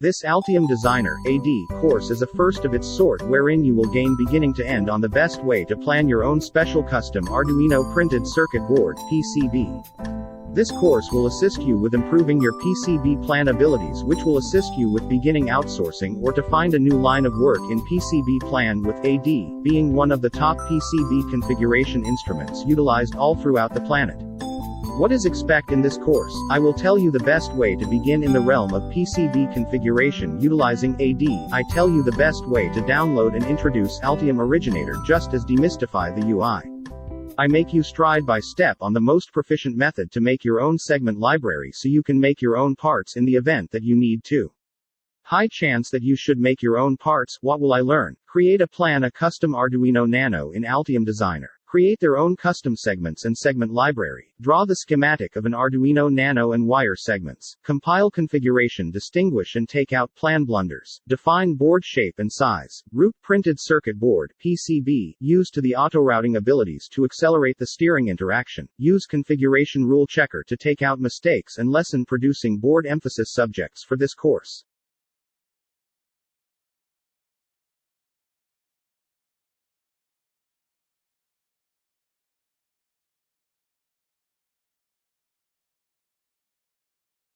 This Altium Designer AD course is a first of its sort wherein you will gain beginning to end on the best way to plan your own special custom Arduino printed circuit board (PCB). This course will assist you with improving your PCB plan abilities, which will assist you with beginning outsourcing or to find a new line of work in PCB plan, with AD being one of the top PCB configuration instruments utilized all throughout the planet. What is expect in this course? I will tell you the best way to begin in the realm of PCB configuration utilizing AD. I tell you the best way to download and introduce Altium Originator, just as demystify the UI. I make you stride by step on the most proficient method to make your own segment library so you can make your own parts in the event that you need to. High chance that you should make your own parts. What will I learn? Create a custom Arduino Nano in Altium Designer. Create their own custom segments and segment library. Draw the schematic of an Arduino Nano and wire segments. Compile configuration, distinguish and take out plan blunders. Define board shape and size. Root printed circuit board (PCB). Use to the auto-routing abilities to accelerate the steering interaction. Use configuration rule checker to take out mistakes and lesson producing board emphasis subjects for this course.